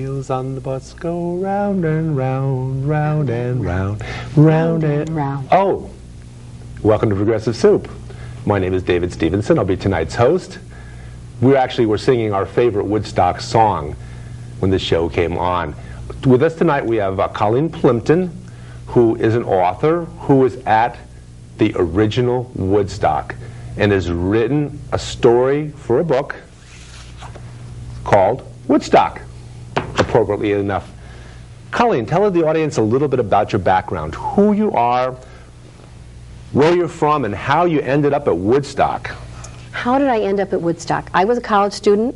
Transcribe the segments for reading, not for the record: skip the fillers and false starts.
wheels on the bus go round and round, round and round, round and round. Oh, welcome to Progressive Soup. My name is David Stevenson. I'll be tonight's host. We're singing our favorite Woodstock song when the show came on. With us tonight we have Colleen Plimpton, who is an author who was at the original Woodstock and has written a story for a book called Woodstock, appropriately enough. Colleen, tell the audience a little bit about your background, who you are, where you're from, and how you ended up at Woodstock. How did I end up at Woodstock? I was a college student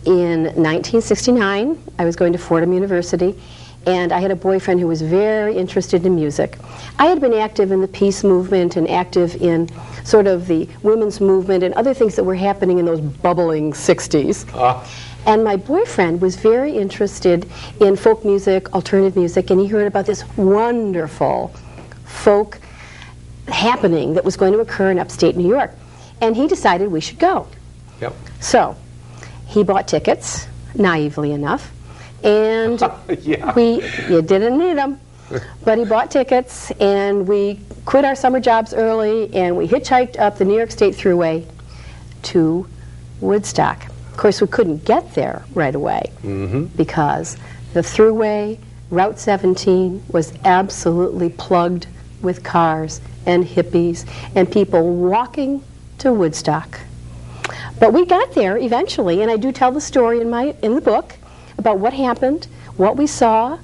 in 1969. I was going to Fordham University, and I had a boyfriend who was very interested in music. I had been active in the peace movement and active in sort of the women's movement and other things that were happening in those bubbling 60s. And my boyfriend was very interested in folk music, alternative music, and he heard about this wonderful folk happening that was going to occur in upstate New York. And he decided we should go. Yep. So he bought tickets, naively enough, and yeah. You didn't need them, but he bought tickets, and we quit our summer jobs early, and we hitchhiked up the New York State Thruway to Woodstock. Of course, we couldn't get there right away because the Thruway, Route 17, was absolutely plugged with cars and hippies and people walking to Woodstock. But we got there eventually, and I do tell the story in the book about what happened, what we saw,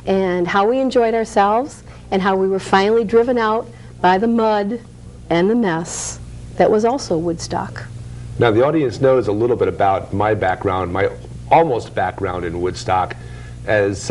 and how we enjoyed ourselves, and how we were finally driven out by the mud and the mess that was also Woodstock. Now the audience knows a little bit about my background, my almost background in Woodstock, as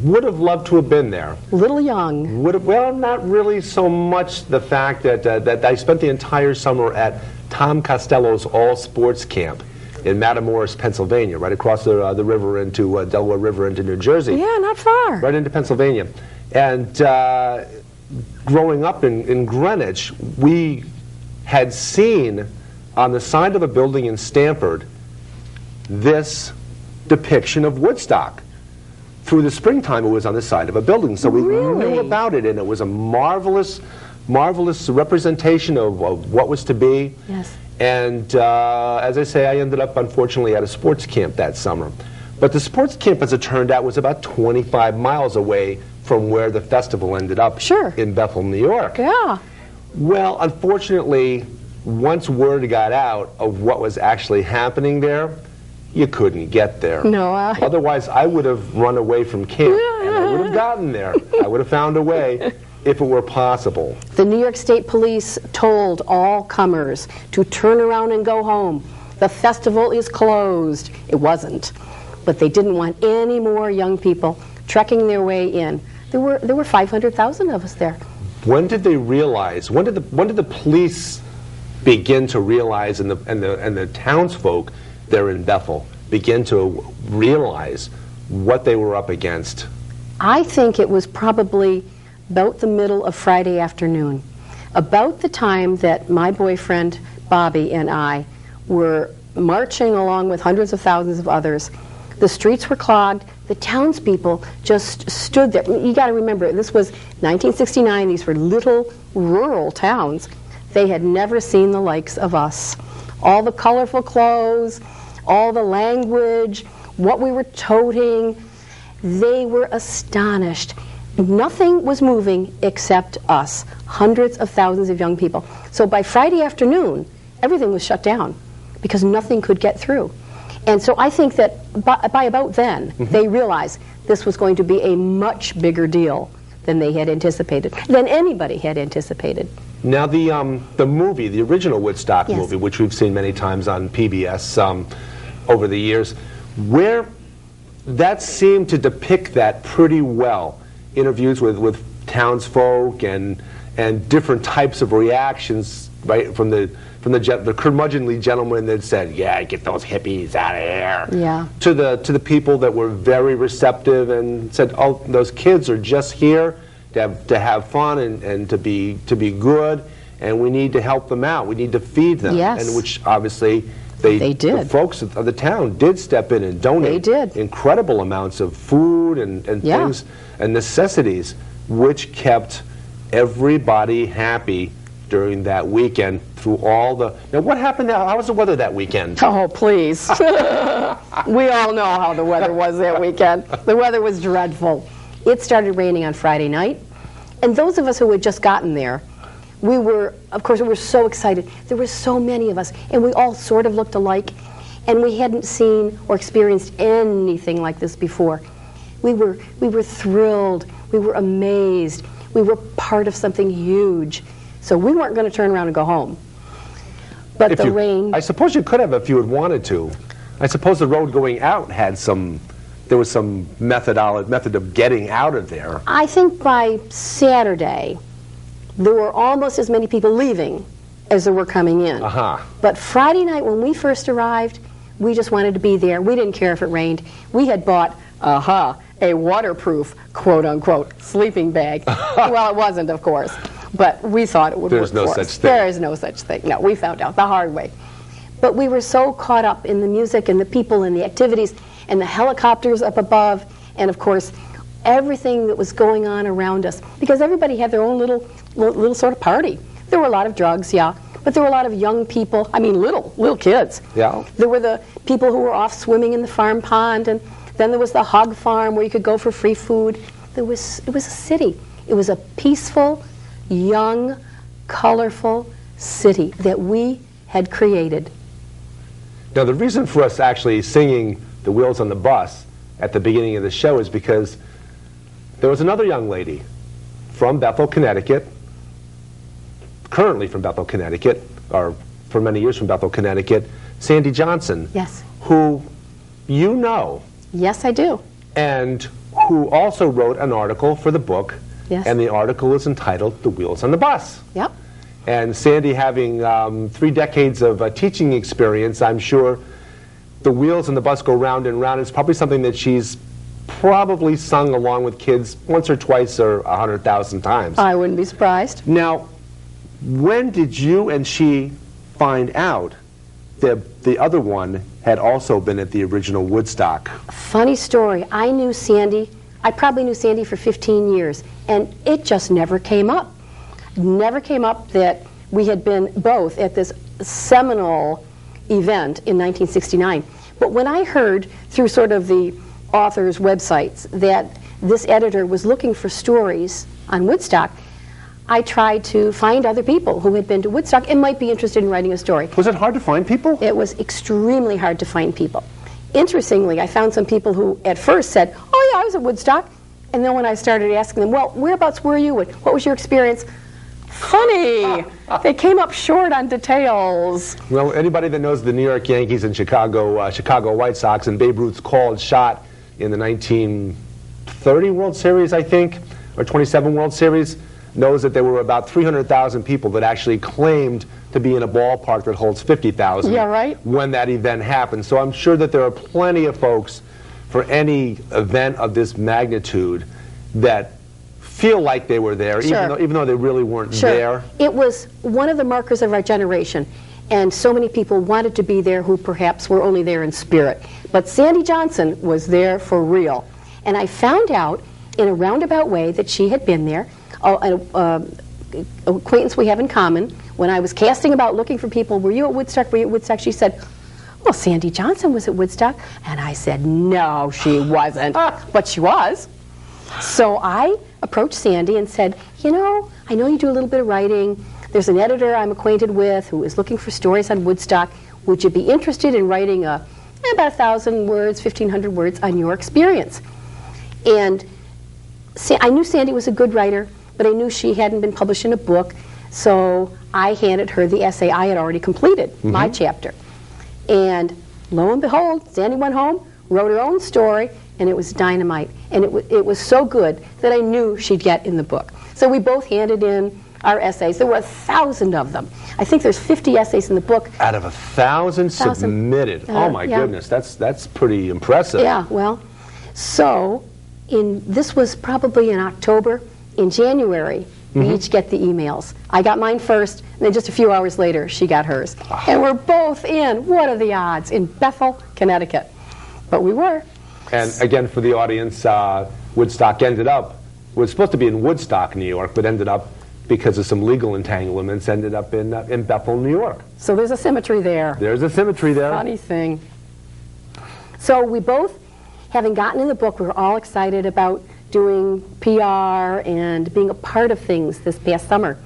would have loved to have been there. Little young. Well, not really so much the fact that I spent the entire summer at Tom Costello's all-sports camp in Matamoros, Pennsylvania, right across the river into Delaware River into New Jersey. Yeah, not far. Right into Pennsylvania. And growing up in Greenwich, we had seen on the side of a building in Stamford this depiction of Woodstock. Through the springtime, it was on the side of a building, so we knew about it, and it was a marvelous representation of what was to be. Yes. And as I say, I ended up, unfortunately, at a sports camp that summer. But the sports camp, as it turned out, was about 25 miles away from where the festival ended up in Bethel, New York. Yeah. Well, unfortunately, once word got out of what was actually happening there, you couldn't get there. No. Otherwise, I would have run away from camp, and I would have gotten there. I would have found a way if it were possible. The New York State Police told all comers to turn around and go home. The festival is closed. It wasn't. But they didn't want any more young people trekking their way in. There were 500,000 of us there. When did they realize, when did the police begin to realize, and the townsfolk there in Bethel begin to realize what they were up against? I think it was probably about the middle of Friday afternoon, about the time that my boyfriend Bobby and I were marching along with hundreds of thousands of others. The streets were clogged. The townspeople just stood there. You got to remember, this was 1969. These were little rural towns. They had never seen the likes of us. All the colorful clothes, all the language, what we were toting, they were astonished. Nothing was moving except us, hundreds of thousands of young people. So by Friday afternoon, everything was shut down because nothing could get through. And so I think that by about then, they realized this was going to be a much bigger deal than they had anticipated, than anybody had anticipated. Now the movie, the original Woodstock movie, which we've seen many times on PBS over the years, where that seemed to depict that pretty well. Interviews with townsfolk and different types of reactions, right, from the curmudgeonly gentleman that said, "Yeah, get those hippies out of here," to the people that were very receptive and said, "Oh, those kids are just here to have fun and to be good, and we need to help them out. We need to feed them." Yes. And which obviously They did. The folks of the town did step in and donate incredible amounts of food and things and necessities, which kept everybody happy during that weekend through all the... Now, what happened now? How was the weather that weekend? Oh, please. We all know how the weather was that weekend. The weather was dreadful. It started raining on Friday night, and those of us who had just gotten there, we were so excited. There were so many of us, and we all sort of looked alike, and we hadn't seen or experienced anything like this before. We were thrilled. We were amazed. We were part of something huge. So we weren't going to turn around and go home. But the rain... I suppose you could have if you had wanted to. I suppose the road going out had some... There was some method of getting out of there. I think by Saturday, there were almost as many people leaving as there were coming in. But Friday night when we first arrived, we just wanted to be there. We didn't care if it rained. We had bought, a waterproof, quote-unquote, sleeping bag. Well, it wasn't, of course, but we thought it would work for us. There's no such thing. There is no such thing. No, we found out the hard way. But we were so caught up in the music and the people and the activities and the helicopters up above and, of course, everything that was going on around us, because everybody had their own little sort of party. There were a lot of drugs, but there were a lot of young people, I mean little kids. Yeah. There were the people who were off swimming in the farm pond, and then there was the hog farm where you could go for free food. It was a city. It was a peaceful, young, colorful city that we had created. Now, the reason for us actually singing The Wheels on the Bus at the beginning of the show is because there was another young lady from Bethel, Connecticut, currently from Bethel, Connecticut, or for many years from Bethel, Connecticut, Sandy Johnson. Yes. Who you know. Yes, I do. And who also wrote an article for the book. Yes. And the article is entitled The Wheels on the Bus. Yep. And Sandy, having 3 decades of teaching experience, I'm sure The Wheels on the Bus Go Round and Round is probably something that she's probably sung along with kids once or twice or 100,000 times. I wouldn't be surprised. Now, when did you and she find out that the other one had also been at the original Woodstock? Funny story. I probably knew Sandy for 15 years, and it just never came up. Never came up that we had been both at this seminal event in 1969. But when I heard through sort of the authors' websites that this editor was looking for stories on Woodstock, I tried to find other people who had been to Woodstock and might be interested in writing a story. Was it hard to find people? It was extremely hard to find people. Interestingly, I found some people who at first said, oh yeah, I was at Woodstock. And then when I started asking them, well, whereabouts were you? What was your experience? Funny. They came up short on details. Well, anybody that knows the New York Yankees and Chicago White Sox and Babe Ruth's called shot in the 1930 World Series, I think, or 27 World Series, knows that there were about 300,000 people that actually claimed to be in a ballpark that holds 50,000 when that event happened. So I'm sure that there are plenty of folks for any event of this magnitude that feel like they were there, even though they really weren't there. It was one of the markers of our generation, and so many people wanted to be there who perhaps were only there in spirit. But Sandy Johnson was there for real. And I found out in a roundabout way that she had been there. An acquaintance we have in common, when I was casting about looking for people, were you at Woodstock, were you at Woodstock? She said, well, Sandy Johnson was at Woodstock. And I said, no, she wasn't. But she was. So I approached Sandy and said, you know, I know you do a little bit of writing. There's an editor I'm acquainted with who is looking for stories on Woodstock. Would you be interested in writing about 1,000 words, 1,500 words on your experience? And I knew Sandy was a good writer, but I knew she hadn't been published in a book, so I handed her the essay I had already completed, my chapter. And lo and behold, Sandy went home, wrote her own story, and it was dynamite. And it was so good that I knew she'd get in the book. So we both handed in our essays. There were 1,000 of them. I think there's 50 essays in the book. Out of 1,000 submitted. Oh my goodness, that's pretty impressive. Yeah, well, so this was probably in October. In January, We each get the emails. I got mine first, and then just a few hours later, she got hers. And we're both in, what are the odds, in Bethel, Connecticut. But we were. And again, for the audience, Woodstock was supposed to be in Woodstock, New York, but ended up, because of some legal entanglements, ended up in Bethel, New York. So there's a symmetry there. There's a symmetry there. Funny thing. So we both, having gotten in the book, we were all excited about doing PR and being a part of things this past summer.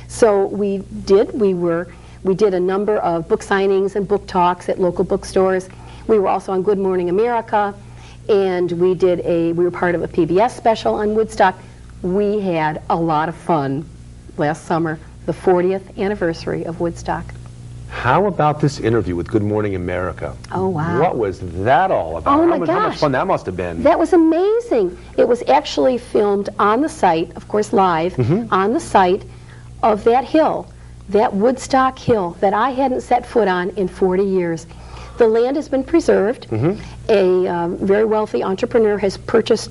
So we did a number of book signings and book talks at local bookstores. We were also on Good Morning America, and we were part of a PBS special on Woodstock. We had a lot of fun last summer, the 40th anniversary of Woodstock. How about this interview with Good Morning America? Oh, wow. What was that all about? Oh, my gosh. How much fun that must have been. That was amazing. It was actually filmed on the site, of course live, on the site of that hill, that Woodstock hill that I hadn't set foot on in 40 years. The land has been preserved. A very wealthy entrepreneur has purchased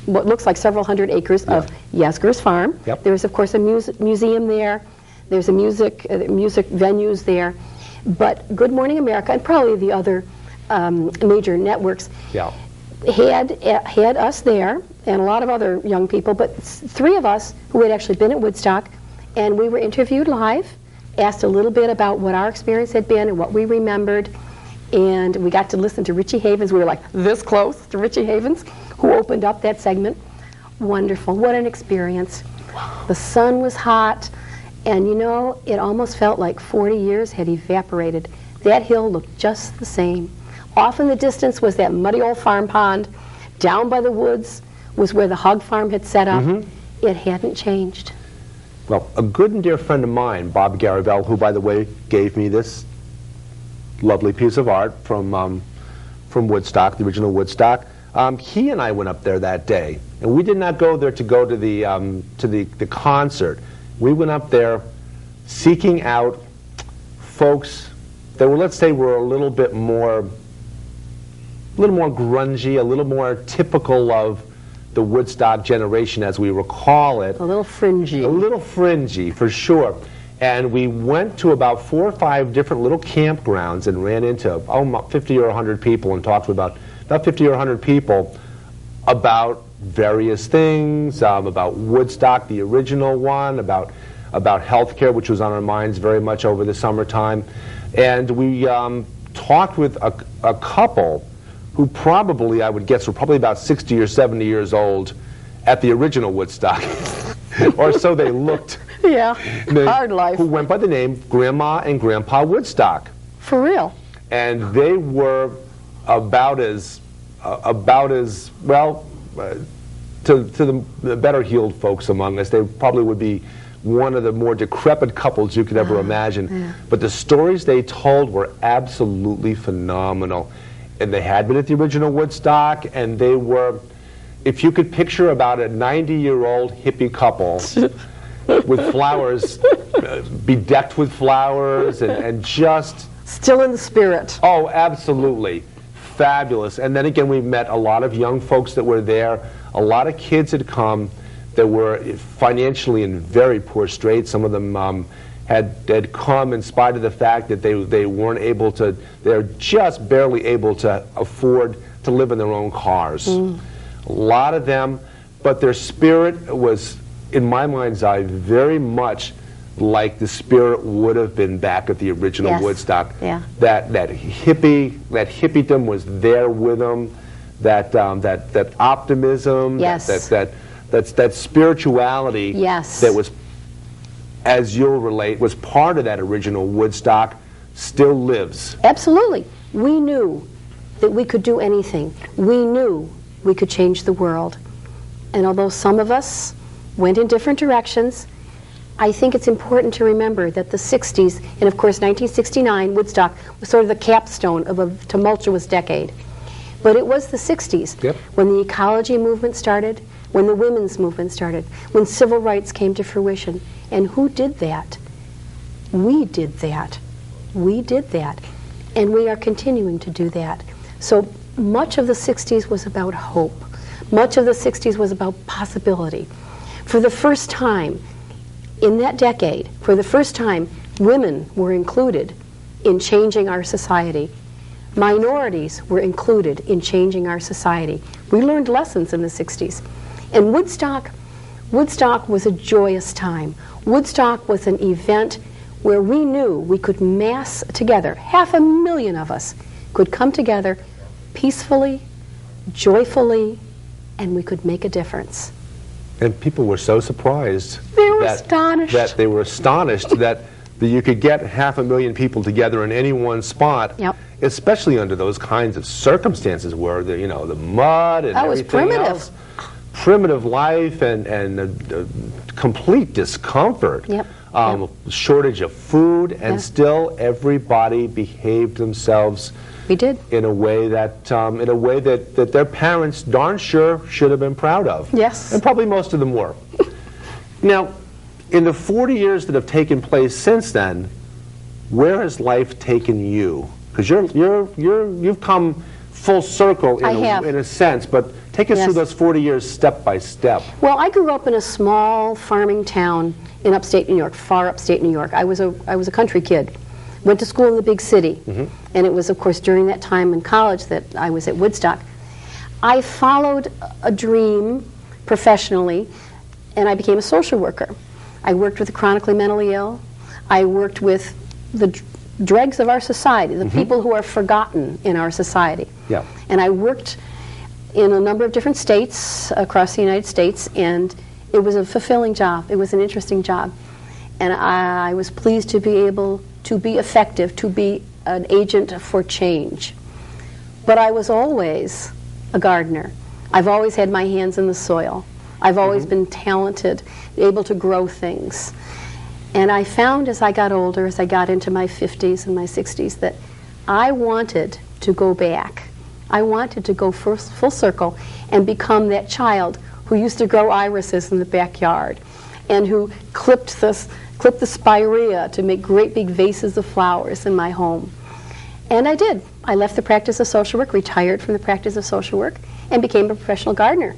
what looks like several hundred acres of Yasgur's farm. There's, of course, a museum there. There's a music venues there. But Good Morning America, and probably the other major networks, had us there, and a lot of other young people, but three of us who had actually been at Woodstock, and we were interviewed live, asked a little bit about what our experience had been and what we remembered. And we got to listen to Richie Havens. We were like this close to Richie Havens, who opened up that segment. Wonderful. What an experience. The sun was hot, and you know, it almost felt like 40 years had evaporated. That hill looked just the same. Off in the distance was that muddy old farm pond. Down by the woods was where the hog farm had set up. It hadn't changed. Well, a good and dear friend of mine, Bob Garibel, who, by the way, gave me this lovely piece of art from Woodstock, the original Woodstock. He and I went up there that day, and we did not go there to go to the concert. We went up there seeking out folks that were, let's say, were a little more grungy, a little more typical of the Woodstock generation, as we recall it. A little fringy. A little fringy, for sure. And we went to about 4 or 5 different little campgrounds and ran into 50 or 100 people and talked to about 50 or 100 people about various things, about Woodstock, the original one, about healthcare, which was on our minds very much over the summertime. And we talked with a couple who probably, I would guess, were probably about 60 or 70 years old at the original Woodstock, or so they looked. Yeah, hard life. Who went by the name Grandma and Grandpa Woodstock. For real. And they were about as well, to the better heeled folks among us, they probably would be one of the more decrepit couples you could ever imagine. Yeah. But the stories they told were absolutely phenomenal. And they had been at the original Woodstock, and they were, if you could picture about a 90-year-old hippie couple with flowers, bedecked with flowers, and just... Still in the spirit. Oh, absolutely. Fabulous. And then again, we met a lot of young folks that were there. A lot of kids had come that were financially in very poor straits. Some of them had come in spite of the fact that they weren't able to, they're just barely able to afford to live in their own cars. A lot of them, but their spirit was, in my mind's eye, very much like the spirit would have been back at the original Woodstock. Yeah. That hippiedom was there with them. That optimism. That spirituality. That was, as you'll relate, was part of that original Woodstock. Still lives. Absolutely. We knew that we could do anything. We knew we could change the world. And although some of us went in different directions, I think it's important to remember that the 60s, and of course 1969, Woodstock, was sort of the capstone of a tumultuous decade. But it was the 60s when the ecology movement started, when the women's movement started, when civil rights came to fruition. And who did that? We did that. We did that. And we are continuing to do that. So much of the 60s was about hope. Much of the 60s was about possibility. For the first time, in that decade, for the first time, women were included in changing our society. Minorities were included in changing our society. We learned lessons in the 60s. And Woodstock was a joyous time. Woodstock was an event where we knew we could mass together. 500,000 of us could come together peacefully, joyfully, and we could make a difference. And people were so surprised. They were astonished. That they were astonished that you could get 500,000 people together in any one spot, Yep. especially under those kinds of circumstances where the mud and everything else. Primitive life and complete discomfort. Yep. Shortage of food, and still everybody behaved themselves. We did. In a way that their parents darn sure should have been proud of. Yes. And probably most of them were. Now, in the 40 years that have taken place since then, where has life taken you? Because you've come full circle in a sense, but take us through those 40 years step by step. Well, I grew up in a small farming town in upstate New York, far upstate New York. I was a country kid. Went to school in the big city, and it was, of course, during that time in college that I was at Woodstock. I followed a dream professionally, and I became a social worker. I worked with the chronically mentally ill. I worked with the dregs of our society, the people who are forgotten in our society. Yeah. And I worked in a number of different states across the United States, and it was a fulfilling job. It was an interesting job. And I was pleased to be able to be effective, to be an agent for change. But I was always a gardener. I've always had my hands in the soil. I've always been talented, able to grow things. And I found as I got older, as I got into my 50s and my 60s, that I wanted to go back. I wanted to go full circle and become that child who used to grow irises in the backyard and who clipped the spirea to make great big vases of flowers in my home. And I did. I left the practice of social work, retired from the practice of social work, and became a professional gardener.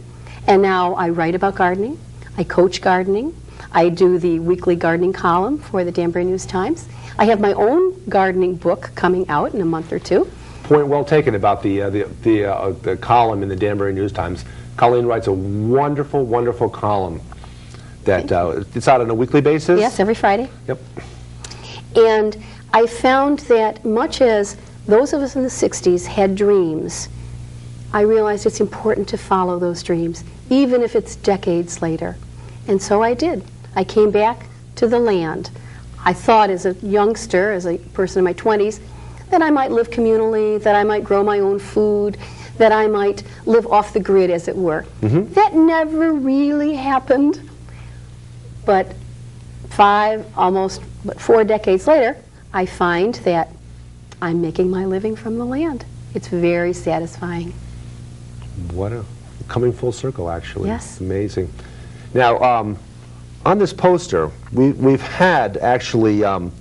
And now I write about gardening, I coach gardening, I do the weekly gardening column for the Danbury News-Times. I have my own gardening book coming out in a month or two. Point well taken about the column in the Danbury News-Times. Colleen writes a wonderful, wonderful column that it's out on a weekly basis? Yes, every Friday. Yep. And I found that much as those of us in the 60s had dreams, I realized it's important to follow those dreams, even if it's decades later. And so I did. I came back to the land. I thought as a youngster, as a person in my 20s, that I might live communally, that I might grow my own food, that I might live off the grid, as it were. That never really happened. But 4 decades later, I find that I'm making my living from the land. It's very satisfying. What a coming full circle, actually. Yes. It's amazing. Now, on this poster, we've had actually Ira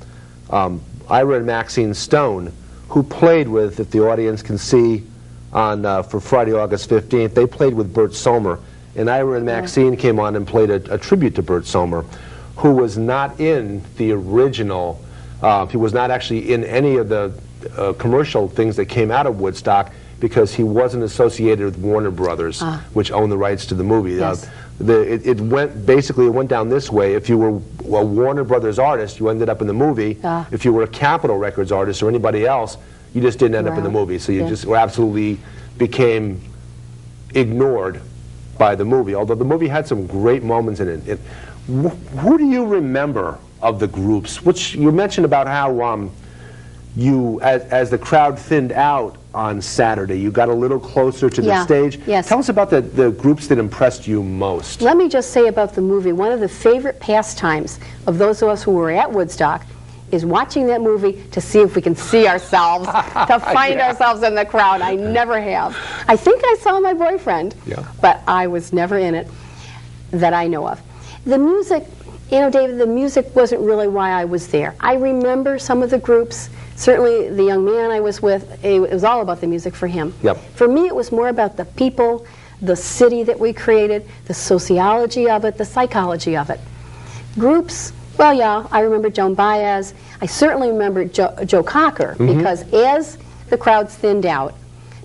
and Maxine Stone, who played with, if the audience can see, on for Friday, August 15th, they played with Bert Sommer. And Ira and Maxine came on and played a tribute to Bert Sommer, who was not in the original, he was not actually in any of the commercial things that came out of Woodstock because he wasn't associated with Warner Brothers, which owned the rights to the movie. Yes. It went down this way. If you were a Warner Brothers artist, you ended up in the movie. If you were a Capitol Records artist or anybody else, you just didn't end up in the movie. So you just absolutely became ignored by the movie, although the movie had some great moments in it. Who do you remember of the groups? Which you mentioned about how you, as the crowd thinned out on Saturday, you got a little closer to the stage. Yes. Tell us about the groups that impressed you most. Let me just say about the movie, one of the favorite pastimes of those of us who were at Woodstock is watching that movie to see if we can see ourselves, to find ourselves in the crowd. I never have. I think I saw my boyfriend, but I was never in it that I know of. The music, you know, David, the music wasn't really why I was there. I remember some of the groups. Certainly the young man I was with, it was all about the music for him. For me, it was more about the people, the city that we created, the sociology of it, the psychology of it. Groups, well, yeah, I remember Joan Baez. I certainly remember Joe Cocker, because as the crowds thinned out,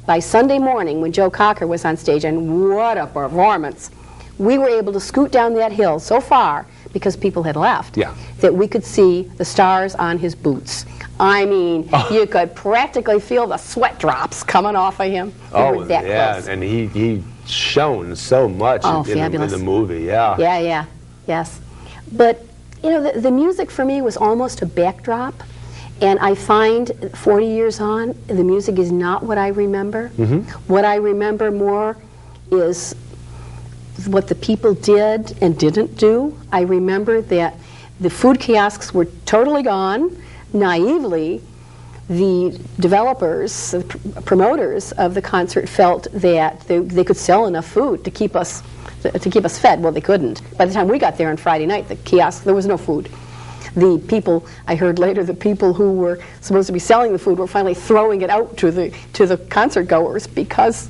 by Sunday morning when Joe Cocker was on stage, and what a performance, we were able to scoot down that hill so far, because people had left, that we could see the stars on his boots. I mean, you could practically feel the sweat drops coming off of him. We were that close. And he shone so much in the movie, yes. But, you know, the music for me was almost a backdrop, and I find 40 years on, the music is not what I remember. What I remember more is what the people did and didn't do. I remember that the food kiosks were totally gone. Naively, the developers, the promoters of the concert felt that they could sell enough food to keep us fed. Well, they couldn't. By the time we got there on Friday night, the kiosk, there was no food. The people, I heard later, the people who were supposed to be selling the food were finally throwing it out to the concert goers because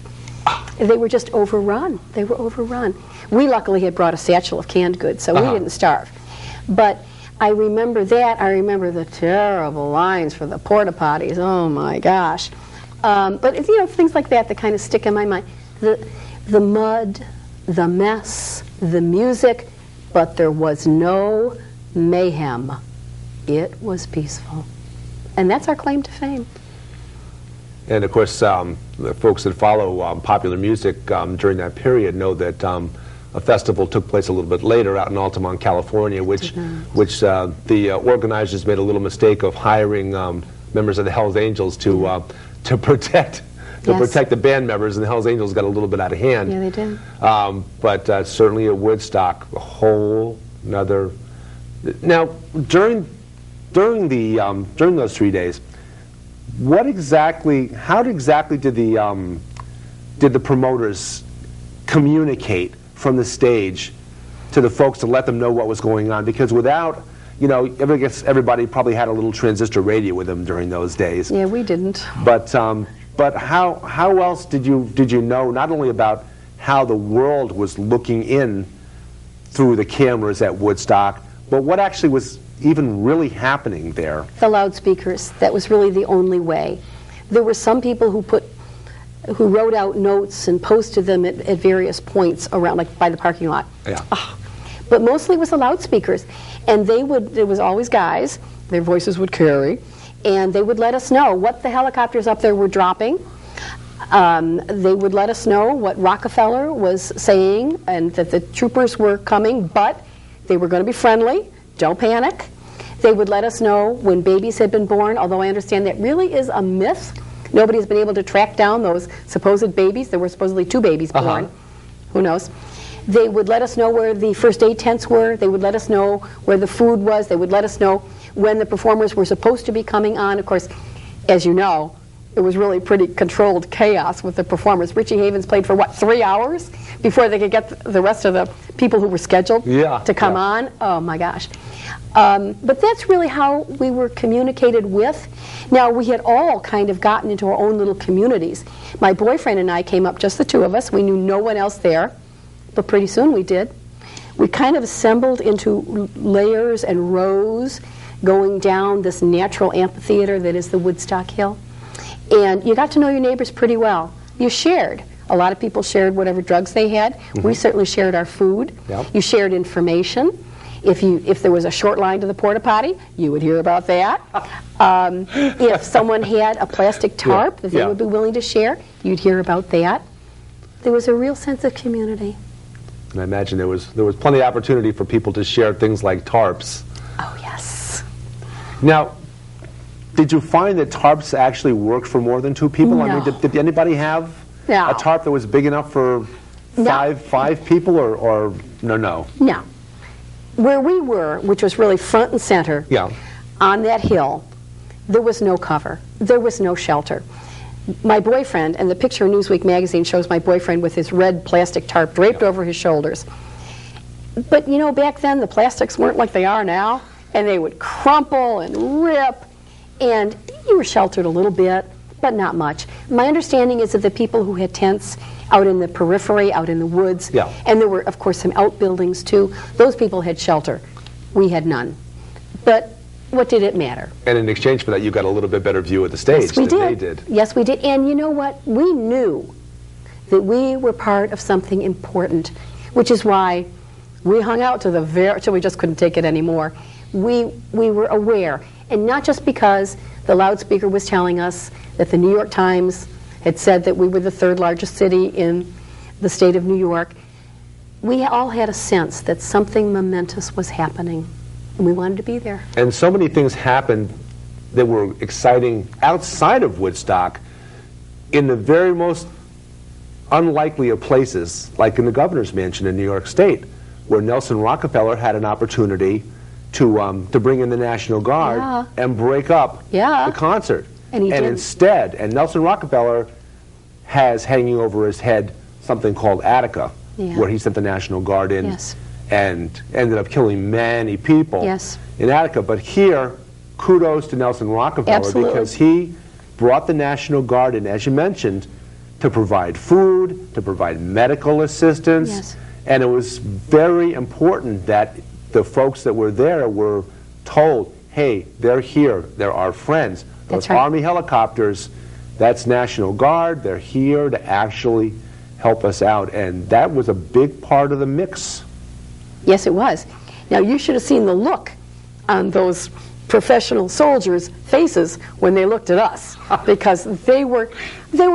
they were just overrun. They were overrun. We luckily had brought a satchel of canned goods, so we didn't starve. But I remember that. I remember the terrible lines for the porta potties. Oh my gosh! But you know, things like that kind of stick in my mind. The mud, the mess, the music, but there was no mayhem. It was peaceful, and that's our claim to fame. And of course, the folks that follow popular music during that period know that a festival took place a little bit later out in Altamont, California, which the organizers made a little mistake of hiring members of the Hells Angels to protect the band members, and the Hells Angels got a little bit out of hand. Yeah, they did. But certainly at Woodstock, a whole nother. Now, during those 3 days, how exactly did the promoters communicate from the stage to the folks to let them know what was going on? Because without, you know, I guess everybody probably had a little transistor radio with them during those days. Yeah, we didn't. But how else did you know not only about how the world was looking in through the cameras at Woodstock, but what actually was even really happening there? The loudspeakers. That was really the only way. There were some people who wrote out notes and posted them at various points around, like by the parking lot. Yeah. But mostly it was the loudspeakers. And it was always guys, their voices would carry, and they would let us know what the helicopters up there were dropping. They would let us know what Rockefeller was saying, and that the troopers were coming, but they were going to be friendly. Don't panic. They would let us know when babies had been born, although I understand that really is a myth. Nobody's been able to track down those supposed babies. There were supposedly 2 babies born. Who knows? They would let us know where the first aid tents were. They would let us know where the food was. They would let us know when the performers were supposed to be coming on. Of course, as you know, it was really pretty controlled chaos with the performers. Richie Havens played for, what, 3 hours before they could get the rest of the people who were scheduled to come on? Oh, my gosh. But that's really how we were communicated with. Now, we had all kind of gotten into our own little communities. My boyfriend and I came up, just the 2 of us. We knew no one else there, but pretty soon we did. We kind of assembled into layers and rows going down this natural amphitheater that is the Woodstock Hill. And you got to know your neighbors pretty well. You shared. A lot of people shared whatever drugs they had. We certainly shared our food. You shared information. If there was a short line to the porta potty, you would hear about that. If someone had a plastic tarp that they would be willing to share, you'd hear about that. There was a real sense of community. And I imagine there was plenty of opportunity for people to share things like tarps. Oh, yes. Now, did you find that tarps actually worked for more than 2 people? No. I mean, did anybody have a tarp that was big enough for five people, or no? No. Where we were, which was really front and center, on that hill, there was no cover. There was no shelter. My boyfriend, and the picture in Newsweek magazine shows my boyfriend with his red plastic tarp draped over his shoulders. But you know, back then the plastics weren't like they are now, and they would crumple and rip, and you were sheltered a little bit, but not much. My understanding is that the people who had tents out in the periphery, out in the woods, and there were, of course, some outbuildings too, those people had shelter. We had none. But what did it matter? And in exchange for that, you got a little bit better view of the stage than they did. Yes, we did. And you know what? We knew that we were part of something important, which is why we hung out to till we just couldn't take it anymore. We were aware, and not just because the loudspeaker was telling us that the New York Times had said that we were the third largest city in the state of New York. We all had a sense that something momentous was happening, and we wanted to be there. And so many things happened that were exciting outside of Woodstock in the very most unlikely of places, like in the governor's mansion in New York State, where Nelson Rockefeller had an opportunity to bring in the National Guard and break up the concert. And instead, Nelson Rockefeller has hanging over his head something called Attica, where he sent the National Guard in and ended up killing many people in Attica. But here, kudos to Nelson Rockefeller because he brought the National Guard in, as you mentioned, to provide food, to provide medical assistance, and it was very important that the folks that were there were told, hey, they're here, they're our friends. Those Army helicopters, that's National Guard, they're here to actually help us out, and that was a big part of the mix. Yes, it was. Now, you should have seen the look on those professional soldiers' faces when they looked at us, because they were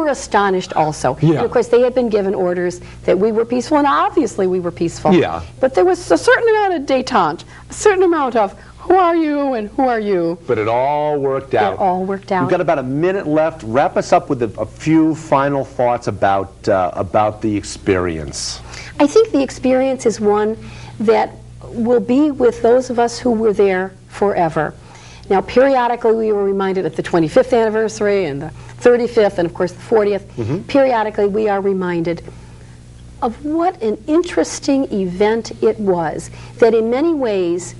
astonished also. And of course, they had been given orders that we were peaceful, and obviously we were peaceful. But there was a certain amount of détente, a certain amount of who are you and who are you. But it all worked out. It all worked out. We've got about a minute left. Wrap us up with a few final thoughts about the experience. I think the experience is one that will be with those of us who were there forever. Now, periodically we were reminded at the 25th anniversary and the 35th and of course the 40th, periodically we are reminded of what an interesting event it was, that in many ways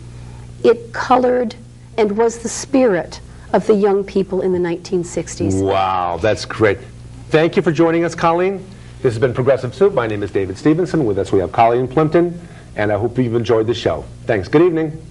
it colored and was the spirit of the young people in the 1960s. Wow, that's great. Thank you for joining us, Colleen. This has been Progressive Soup. My name is David Stevenson. With us we have Colleen Plimpton, and I hope you've enjoyed the show. Thanks. Good evening.